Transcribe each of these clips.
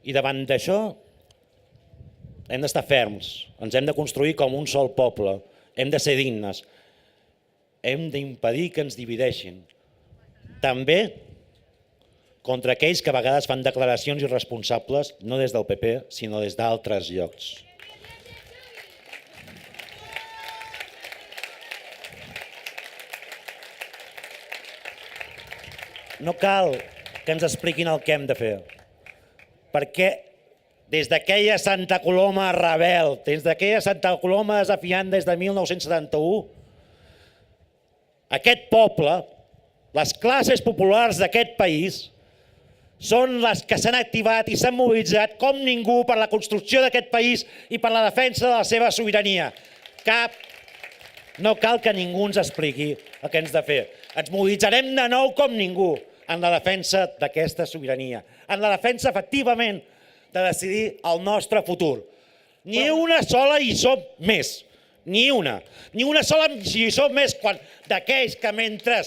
I davant d'això hem d'estar ferms, ens hem de construir com un sol poble, hem de ser dignes, hem d'impedir que ens divideixin. També contra aquells que a vegades fan declaracions irresponsables, no des del PP, sinó des d'altres llocs. No cal que ens expliquin el que hem de fer, perquè des d'aquella Santa Coloma rebel, des d'aquella Santa Coloma desafiant des de 1971, aquest poble, les classes populars d'aquest país, són les que s'han activat i s'han mobilitzat com ningú per la construcció d'aquest país i per la defensa de la seva sobirania. No cal que ningú ens expliqui el que hem de fer. Ens mobilitzarem de nou com ningú en la defensa d'aquesta sobirania, en la defensa efectivament de decidir el nostre futur. Ni una sola lliçó més, ni una sola lliçó més d'aquells que mentre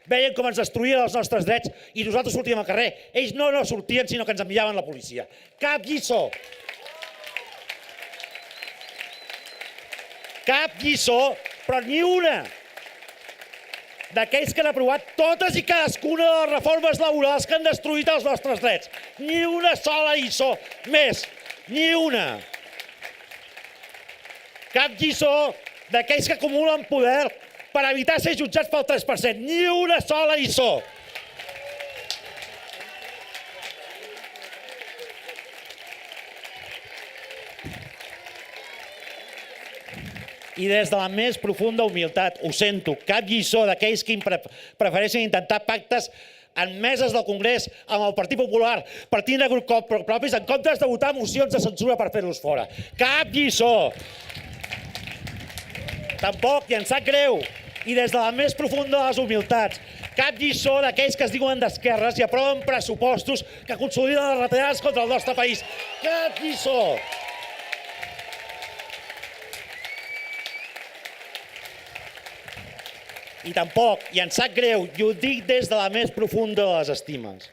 veien com ens destruïen els nostres drets i nosaltres sortíem al carrer, ells no sortien sinó que ens enviaven la policia. Cap lliçó. Cap lliçó, però ni una d'aquells que han aprovat totes i cadascuna de les reformes laborals que han destruït els nostres drets. Ni una sola lliçó més, ni una. Cap lliçó d'aquells que acumulen poder per evitar ser jutjats pel 3%. Ni una sola lliçó. I des de la més profunda humilitat, ho sento, cap lliçó d'aquells que prefereixen intentar pactes en meses del Congrés amb el Partit Popular per tindre grups propis en comptes de votar mocions de censura per fer-los fora. Cap lliçó. Tampoc, i em sap greu, i des de la més profunda de les humilitats, cap lliçó d'aquells que es diuen d'esquerres i aproven pressupostos que consoliden les retallades contra el nostre país. Cap lliçó. I tampoc, i em sap greu, i ho dic des de la més profunda de les estimes,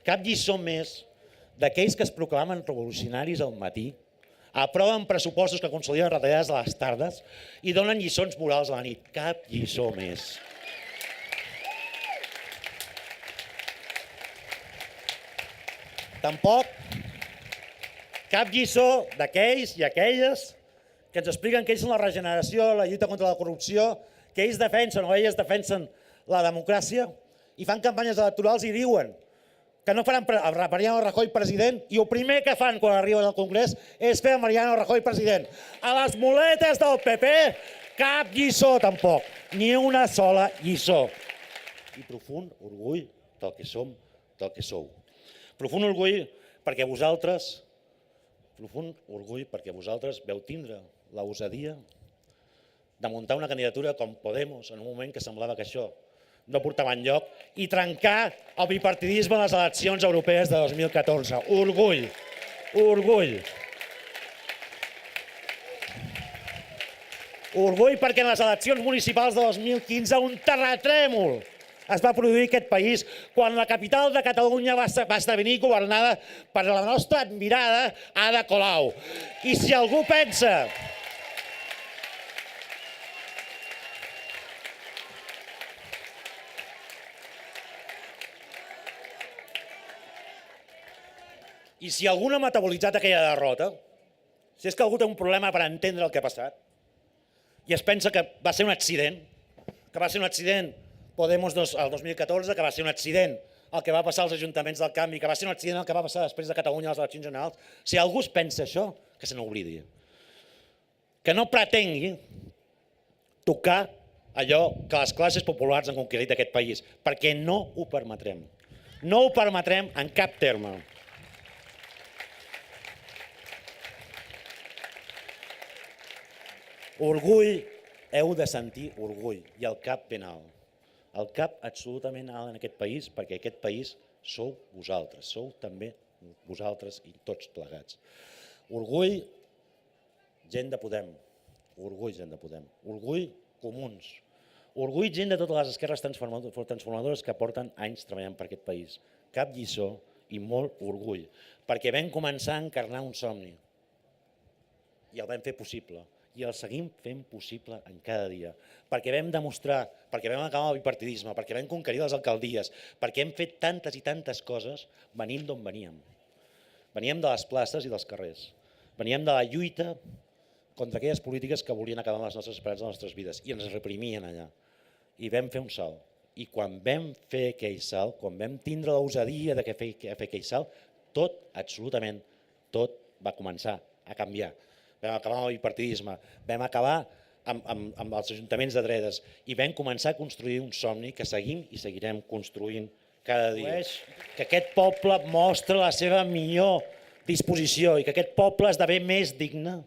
cap lliçó més d'aquells que es proclamen revolucionaris al matí, aproven pressupostos que consoliden retallades a les tardes i donen lliçons morals a la nit. Cap lliçó més. Tampoc cap lliçó d'aquells i aquelles que ens expliquen que ells són la regeneració, la lluita contra la corrupció, que ells defensen o elles defensen la democràcia i fan campanyes electorals i diuen que no faran a Mariano Rajoy president i el primer que fan quan arriben al Congrés és fer a Mariano Rajoy president. A les muletes del PP, cap lliçó tampoc, ni una sola lliçó. I profund orgull del que som, del que sou. Profund orgull perquè vosaltres veu tindre l'osadia de muntar una candidatura com Podemos en un moment que semblava que això no portava enlloc i trencar el bipartidisme en les eleccions europees de 2014. Orgull, orgull. Orgull perquè en les eleccions municipals de 2015 un terratrèmol es va produir aquest país quan la capital de Catalunya va esdevenir governada per la nostra admirada Ada Colau. I si algú pensa I si algú no ha metabolitzat aquella derrota, si és que algú té un problema per entendre el que ha passat i es pensa que va ser un accident, Podemos el 2014, que va ser un accident el que va passar als ajuntaments del canvi, que va ser un accident el que va passar després de Catalunya a les eleccions generals, si algú es pensa això, que se n'oblidi. Que no pretengui tocar allò que les classes populars han conquerit d'aquest país, perquè no ho permetrem. No ho permetrem en cap terme. Orgull, heu de sentir orgull i el cap ben alt. El cap absolutament alt en aquest país, perquè aquest país sou vosaltres, sou també vosaltres i tots plegats. Orgull, gent de Podem. Orgull, gent de Podem. Orgull, comuns. Orgull, gent de totes les esquerres transformadores que porten anys treballant per aquest país. Cap lliçó i molt orgull, perquè vam començar a encarnar un somni i el vam fer possible i el seguim fent possible en cada dia, perquè vam demostrar, perquè vam acabar el bipartidisme, perquè vam conquerir les alcaldies, perquè hem fet tantes i tantes coses venint d'on veníem. Veníem de les places i dels carrers, veníem de la lluita contra aquelles polítiques que volien acabar amb les nostres esperances, les nostres vides, i ens reprimien allà. I vam fer un salt. I quan vam fer aquell salt, quan vam tindre l'osadia de fer aquell salt, tot, absolutament tot, va començar a canviar. Vam acabar amb el bipartidisme, vam acabar amb els ajuntaments de dretes i vam començar a construir un somni que seguim i seguirem construint cada dia. Que aquest poble mostra la seva millor disposició i que aquest poble esdevé més digne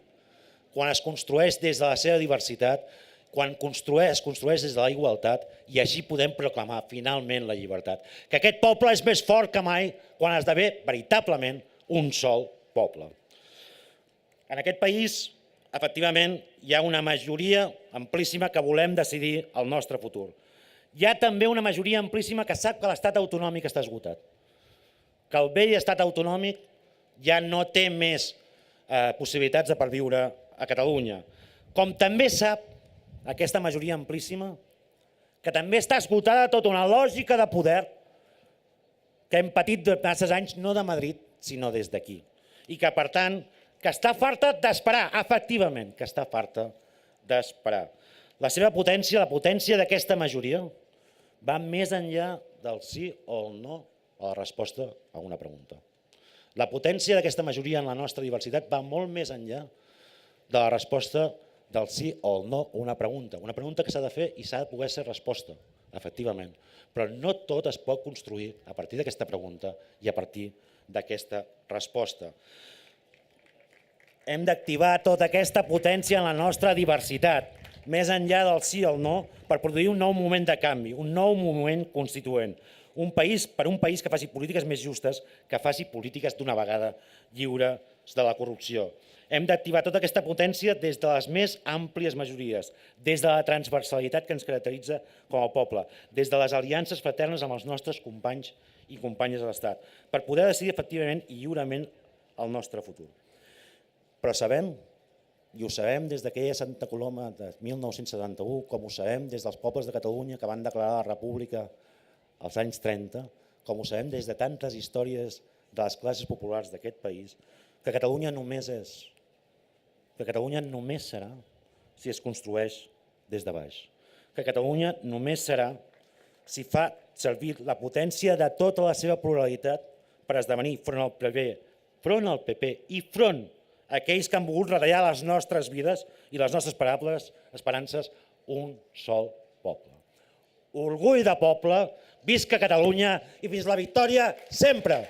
quan es construeix des de la seva diversitat, quan es construeix des de la igualtat i així podem proclamar finalment la llibertat. Que aquest poble és més fort que mai quan esdevé veritablement un sol poble. En aquest país, efectivament, hi ha una majoria amplíssima que volem decidir el nostre futur. Hi ha també una majoria amplíssima que sap que l'estat autonòmic està esgotat, que el vell estat autonòmic ja no té més possibilitats de perviure a Catalunya. Com també sap aquesta majoria amplíssima que també està esgotada tota una lògica de poder que hem patit durant masses anys, no de Madrid, sinó des d'aquí. I que, per tant, que està farta d'esperar, efectivament, que està farta d'esperar. La seva potència, la potència d'aquesta majoria, va més enllà del sí o el no a la resposta a una pregunta. La potència d'aquesta majoria en la nostra diversitat va molt més enllà de la resposta del sí o el no a una pregunta que s'ha de fer i s'ha de poder ser resposta, efectivament. Però no tot es pot construir a partir d'aquesta pregunta i a partir d'aquesta resposta. Hem d'activar tota aquesta potència en la nostra diversitat, més enllà del sí o el no, per produir un nou moment de canvi, un nou moment constituent. Per un país que faci polítiques més justes, que faci polítiques d'una vegada lliures de la corrupció. Hem d'activar tota aquesta potència des de les més àmplies majories, des de la transversalitat que ens caracteritza com a poble, des de les aliances fraternes amb els nostres companys i companyes de l'Estat, per poder decidir efectivament i lliurement el nostre futur. Però sabem, i ho sabem des d'aquella Santa Coloma de 1971, com ho sabem des dels pobles de Catalunya que van declarar la República als anys 30, com ho sabem des de tantes històries de les classes populars d'aquest país, que Catalunya només és, que Catalunya només serà si es construeix des de baix. Que Catalunya només serà si fa servir la potència de tota la seva pluralitat per esdevenir front al PP i front a aquells que han volgut retallar les nostres vides i les nostres esperances, un sol poble. Orgull de poble, visca Catalunya i fins la victòria sempre!